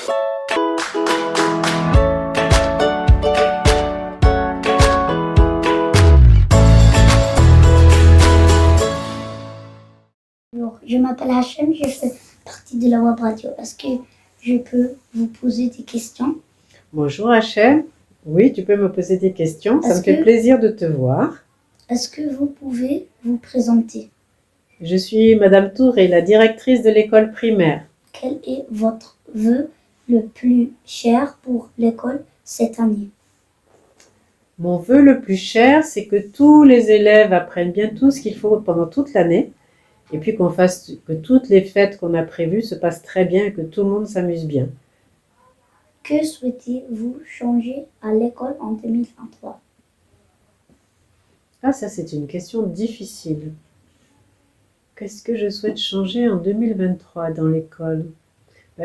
Bonjour, je m'appelle Hachem, je fais partie de la web radio. Est-ce que je peux vous poser des questions? Bonjour Hachem. Oui, tu peux me poser des questions. Ça me fait plaisir de te voir. Est-ce que vous pouvez vous présenter? Je suis Madame Touré, la directrice de l'école primaire. Quel est votre vœu le plus cher pour l'école cette année? Mon vœu le plus cher, c'est que tous les élèves apprennent bien tout ce qu'il faut pendant toute l'année. Et puis que toutes les fêtes qu'on a prévues se passent très bien et que tout le monde s'amuse bien. Que souhaitez-vous changer à l'école en 2023? Ah, ça c'est une question difficile. Qu'est-ce que je souhaite changer en 2023 dans l'école?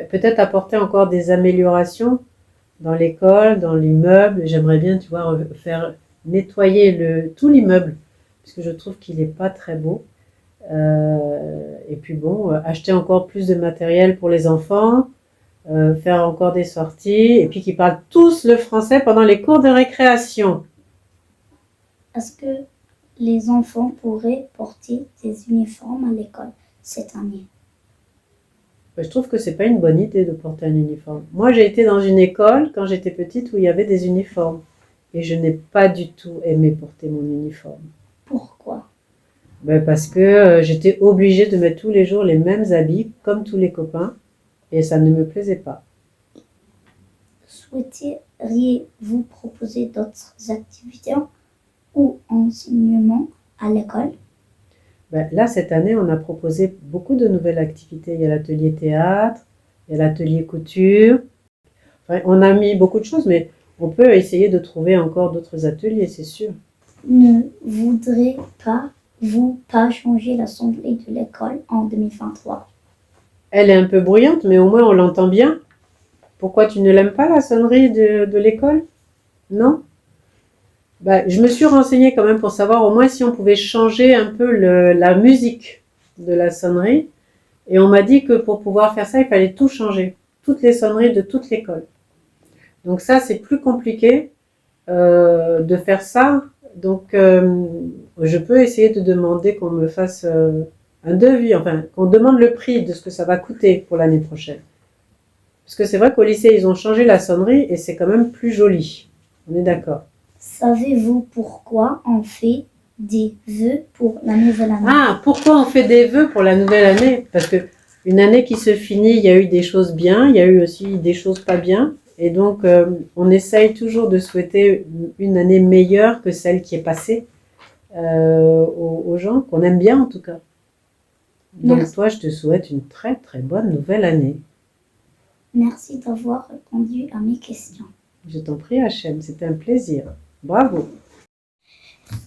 Peut-être apporter encore des améliorations dans l'école, dans l'immeuble. J'aimerais bien, tu vois, faire nettoyer tout l'immeuble, puisque je trouve qu'il n'est pas très beau. Et puis bon, acheter encore plus de matériel pour les enfants, faire encore des sorties, et puis qu'ils parlent tous le français pendant les cours de récréation. Est-ce que les enfants pourraient porter des uniformes à l'école cette année? Je trouve que c'est pas une bonne idée de porter un uniforme. Moi, j'ai été dans une école quand j'étais petite où il y avait des uniformes, et je n'ai pas du tout aimé porter mon uniforme. Pourquoi? Parce que j'étais obligée de mettre tous les jours les mêmes habits, comme tous les copains, et ça ne me plaisait pas. Souhaiteriez-vous proposer d'autres activités ou enseignements à l'école? Là, cette année, on a proposé beaucoup de nouvelles activités. Il y a l'atelier théâtre, il y a l'atelier couture. Enfin, on a mis beaucoup de choses, mais on peut essayer de trouver encore d'autres ateliers, c'est sûr. Ne voudrez-vous pas changer la sonnerie de l'école en 2023? Elle est un peu bruyante, mais au moins on l'entend bien. Pourquoi tu ne l'aimes pas, la sonnerie de l'école? Non? Je me suis renseignée quand même pour savoir au moins si on pouvait changer un peu la musique de la sonnerie. Et on m'a dit que pour pouvoir faire ça, il fallait tout changer. Toutes les sonneries de toute l'école. Donc ça, c'est plus compliqué de faire ça. Donc je peux essayer de demander qu'on me fasse un devis, enfin qu'on demande le prix de ce que ça va coûter pour l'année prochaine. Parce que c'est vrai qu'au lycée, ils ont changé la sonnerie et c'est quand même plus joli. On est d'accord. Savez-vous pourquoi on fait des vœux pour la nouvelle année? Ah, pourquoi on fait des vœux pour la nouvelle année? Parce que une année qui se finit, il y a eu des choses bien, il y a eu aussi des choses pas bien. Et donc, on essaye toujours de souhaiter une année meilleure que celle qui est passée aux gens, qu'on aime bien en tout cas. Donc Merci. toi, je te souhaite une très très bonne nouvelle année. Merci d'avoir répondu à mes questions. Je t'en prie, Hachem, c'était un plaisir. Bravo.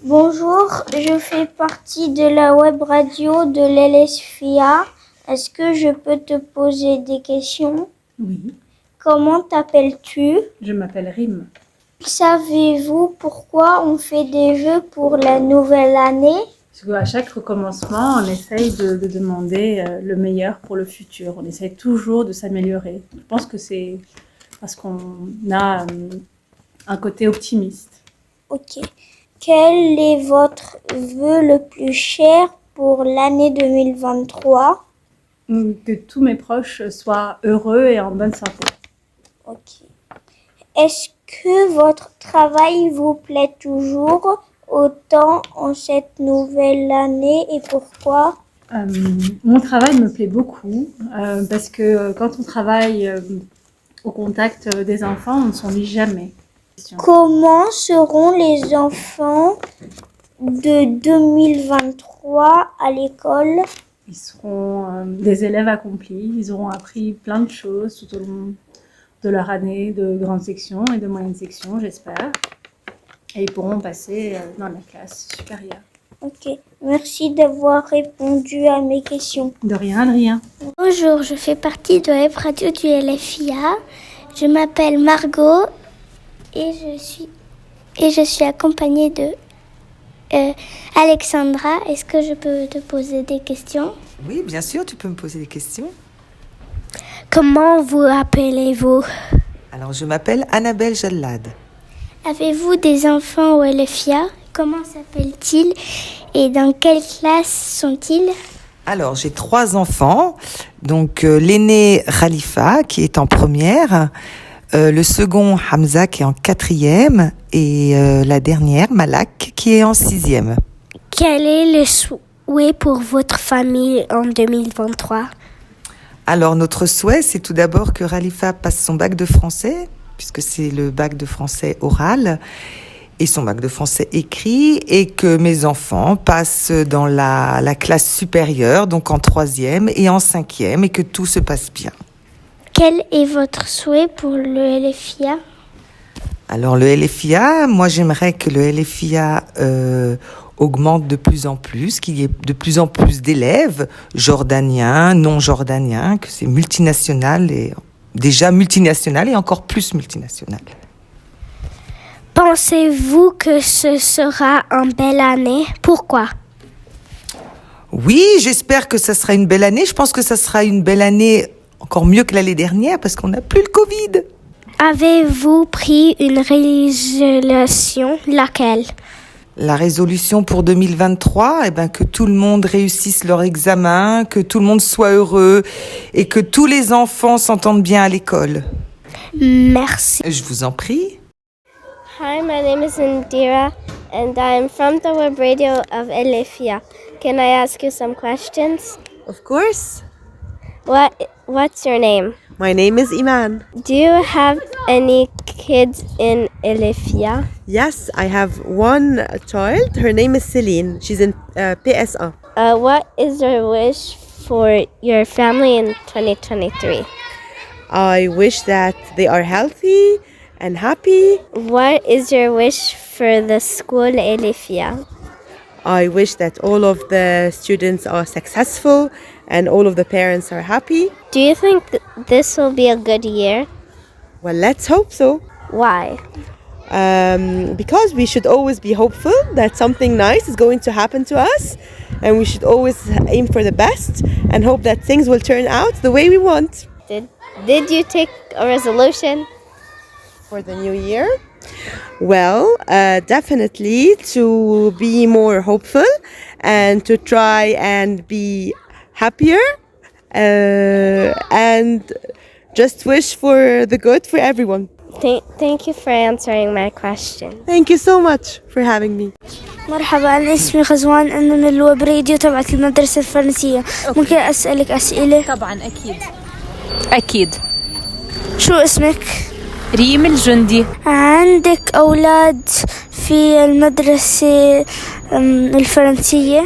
Bonjour, je fais partie de la web radio de l'LSFIA. Est-ce que je peux te poser des questions? Oui, Comment t'appelles-tu? je m'appelle Rim. Savez-vous pourquoi on fait des vœux pour la nouvelle année? Parce qu'à chaque recommencement, on essaye de demander le meilleur pour le futur. On essaye toujours de s'améliorer. Je pense que c'est parce qu'on a un côté optimiste. Ok. Quel est votre vœu le plus cher pour l'année 2023? Que tous mes proches soient heureux et en bonne santé. Ok. Est-ce que votre travail vous plaît toujours autant en cette nouvelle année et pourquoi? Mon travail me plaît beaucoup parce que quand on travaille au contact des enfants, on ne s'ennuie jamais. Comment seront les enfants de 2023 à l'école? Ils seront des élèves accomplis, ils auront appris plein de choses tout au long de leur année de grande section et de moyenne section, j'espère. Et ils pourront passer dans la classe supérieure. Ok, merci d'avoir répondu à mes questions. De rien, de rien. Bonjour, je fais partie de la web radio du LFIA. Je m'appelle Margot et je suis accompagnée de Alexandra. Est-ce que je peux te poser des questions? Oui, bien sûr, tu peux me poser des questions. Comment vous appelez-vous? Alors, je m'appelle Annabelle Jallad. Avez-vous des enfants au LFIA? Comment s'appellent-ils et dans quelle classe sont-ils? Alors, j'ai 3 enfants. Donc, l'aîné Khalifa, qui est en première, le second Hamza, qui est en 4e, et la dernière, Malak, qui est en 6e. Quel est le souhait pour votre famille en 2023? Alors, notre souhait, c'est tout d'abord que Khalifa passe son bac de français, puisque c'est le bac de français oral, et son bac de français écrit, et que mes enfants passent dans la classe supérieure, donc en 3e et en 5e, et que tout se passe bien. Quel est votre souhait pour le LFIA? Alors, le LFIA, moi, j'aimerais que le LFIA augmente de plus en plus, qu'il y ait de plus en plus d'élèves jordaniens, non jordaniens, que c'est multinational et déjà multinational et encore plus multinational. Pensez-vous que ce sera une belle année? Pourquoi? Oui, j'espère que ça sera une belle année. Je pense que ça sera une belle année encore mieux que l'année dernière parce qu'on n'a plus le Covid. Avez-vous pris une résolution? Laquelle? La résolution pour 2023, que tout le monde réussisse leur examen, que tout le monde soit heureux et que tous les enfants s'entendent bien à l'école. Merci. Je vous en prie. Hi, my name is Indira, and I'm from the web radio of Elifia. Can I ask you some questions? Of course. What's your name? My name is Iman. Do you have any kids in Elifia? Yes, I have one child. Her name is Celine. She's in PSA. What is your wish for your family in 2023? I wish that they are healthy and happy. What is your wish for the school Elifia? I wish that all of the students are successful and all of the parents are happy. Do you think this will be a good year? Well, let's hope so. Why? Because we should always be hopeful that something nice is going to happen to us, and we should always aim for the best and hope that things will turn out the way we want. Did you take a resolution? For the new year? Well, definitely to be more hopeful and to try and be happier and just wish for the good for everyone. Thank you for answering my question. Thank you so much for having me. مرحبا، أنا اسمي غزوان، أنا من الويب راديو تبعت المدرسة الفرنسية. ممكن أسألك أسئلة؟ طبعا أكيد. شو اسمك؟ ريم الجندي. عندك أولاد في المدرسة الفرنسية؟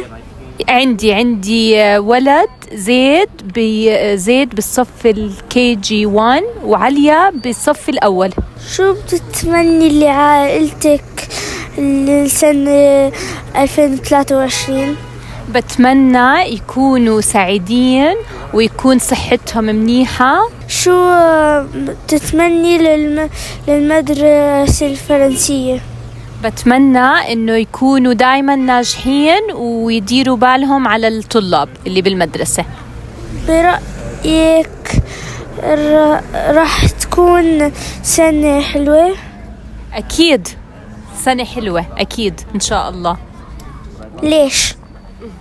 عندي ولد زيد بالصف الكي جي 1 وعليا بالصف الأول. شو بتتمني لعائلتك لسنة 2023؟ بتمنى يكونوا سعيدين ويكون صحتهم منيحة. شو بتتمني للمدرسة الفرنسية؟ بتمنى إنه يكونوا دايما ناجحين ويديروا بالهم على الطلاب اللي بالمدرسة. برأيك راح تكون سنة حلوة؟ أكيد سنة حلوة، أكيد إن شاء الله. ليش؟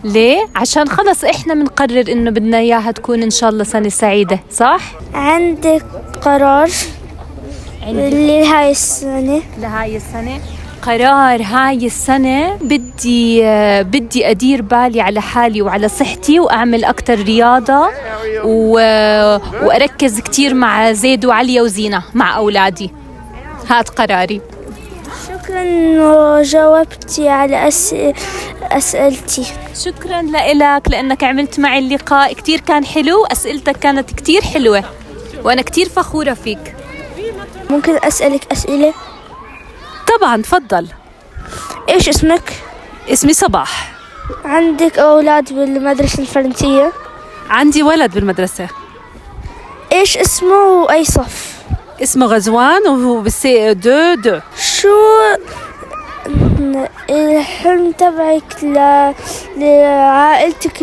ليه؟ عشان خلص إحنا بنقرر إنه بدنا إياها تكون إن شاء الله سنة سعيدة، صح؟ عندك قرار لهاي السنة؟ قرار هاي السنة بدي أدير بالي على حالي وعلى صحتي وأعمل أكتر رياضة وأركز كتير مع زيد وعليا وزينة مع أولادي. هاد قراري. شكرا إنه جاوبتي على أسئلتي. شكرا لك لأنك عملت معي اللقاء، كتير كان حلو، أسئلتك كانت كتير حلوة وأنا كتير فخورة فيك. ممكن أسألك أسئلة؟ طبعا تفضل. إيش اسمك؟ اسمي صباح. عندك أولاد بالمدرسة الفرنسية؟ عندي ولد بالمدرسة. إيش اسمه وأي صف؟ اسمه غزوان وهو بالسي 2. شو الحلم تبعك لعائلتك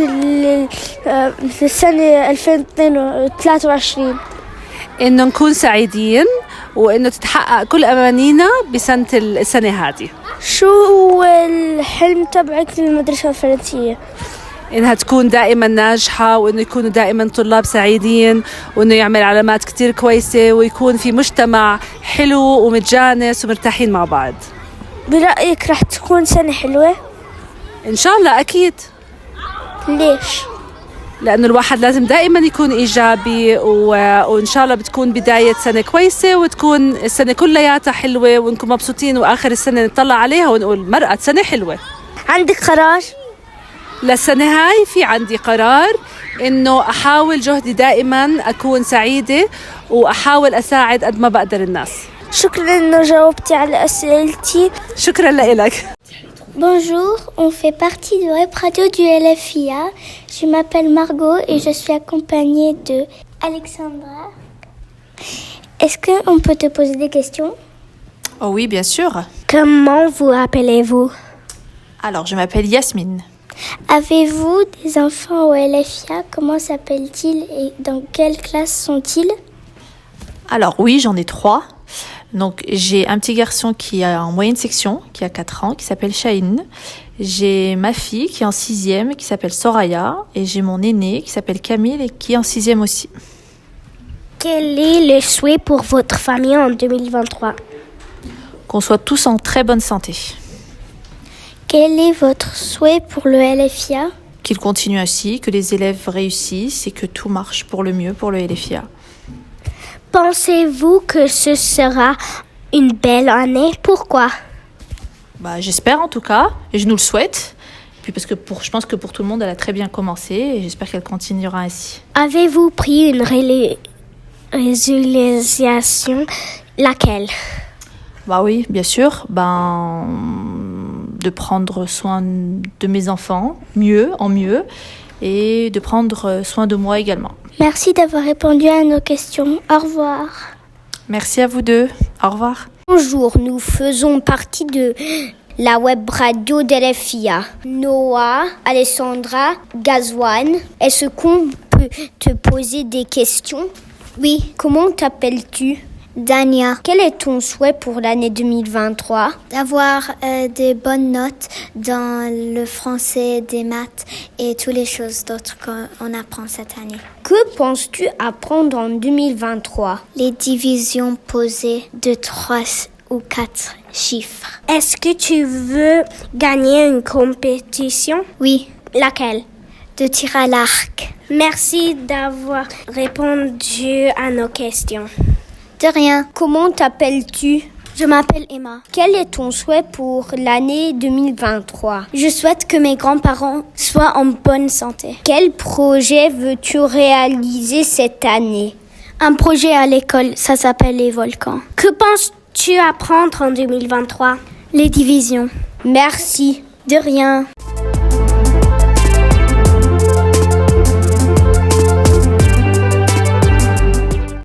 للسنة 2023؟ إنه نكون سعيدين وإنه تتحقق كل أمانينا السنة هذه. شو هو الحلم تبعك للمدرسة الفرنسية؟ إنها تكون دائما ناجحة وإنه يكونوا دائما طلاب سعيدين وإنه يعمل علامات كتير كويسة ويكون في مجتمع حلو ومتجانس ومرتاحين مع بعض. برأيك رح تكون سنة حلوة؟ إن شاء الله أكيد. ليش؟ لأنه الواحد لازم دائما يكون إيجابي وإن شاء الله بتكون بداية سنة كويسة وتكون السنة كلياتها حلوة ونكون مبسوطين وآخر السنة نطلع عليها ونقول مرقت سنة حلوة. عندك قرار؟ للسنة هاي في عندي قرار إنه أحاول جهدي دائما أكون سعيدة وأحاول أساعد قد ما بقدر الناس. شكرا إنه جاوبتي على أسئلتي. شكرا لك. Bonjour, on fait partie de Web Radio du LFIA. Je m'appelle Margot et je suis accompagnée de Alexandra. Est-ce qu'on peut te poser des questions? Oh oui, bien sûr. Comment vous appelez-vous? Alors, je m'appelle Yasmine. Avez-vous des enfants au LFIA? Comment s'appellent-ils et dans quelle classe sont-ils? Alors oui, j'en ai 3. Donc j'ai un petit garçon qui est en moyenne section, qui a 4 ans, qui s'appelle Shahin. J'ai ma fille qui est en 6e, qui s'appelle Soraya. Et j'ai mon aîné qui s'appelle Camille et qui est en 6e aussi. Quel est le souhait pour votre famille en 2023? Qu'on soit tous en très bonne santé. Quel est votre souhait pour le LFIA? Qu'il continue ainsi, que les élèves réussissent et que tout marche pour le mieux pour le LFIA. Pensez-vous que ce sera une belle année? Pourquoi? J'espère en tout cas, et je nous le souhaite. Puis parce que je pense que pour tout le monde, elle a très bien commencé et j'espère qu'elle continuera ainsi. Avez-vous pris une résolution? Laquelle? Oui, bien sûr. De prendre soin de mes enfants, en mieux, et de prendre soin de moi également. Merci d'avoir répondu à nos questions. Au revoir. Merci à vous deux. Au revoir. Bonjour, nous faisons partie de la web radio de LFIA. Noah, Alessandra, Gazwan, est-ce qu'on peut te poser des questions? Oui. Comment t'appelles-tu? Dania. Quel est ton souhait pour l'année 2023? D'avoir des bonnes notes dans le français, des maths et toutes les choses d'autres qu'on apprend cette année. Que penses-tu apprendre en 2023? Les divisions posées de 3 ou 4 chiffres. Est-ce que tu veux gagner une compétition? Oui. Laquelle? De tir à l'arc. Merci d'avoir répondu à nos questions. De rien. Comment t'appelles-tu? Je m'appelle Emma. Quel est ton souhait pour l'année 2023? Je souhaite que mes grands-parents soient en bonne santé. Quel projet veux-tu réaliser cette année? Un projet à l'école, ça s'appelle les volcans. Que penses-tu apprendre en 2023? Les divisions. Merci. De rien.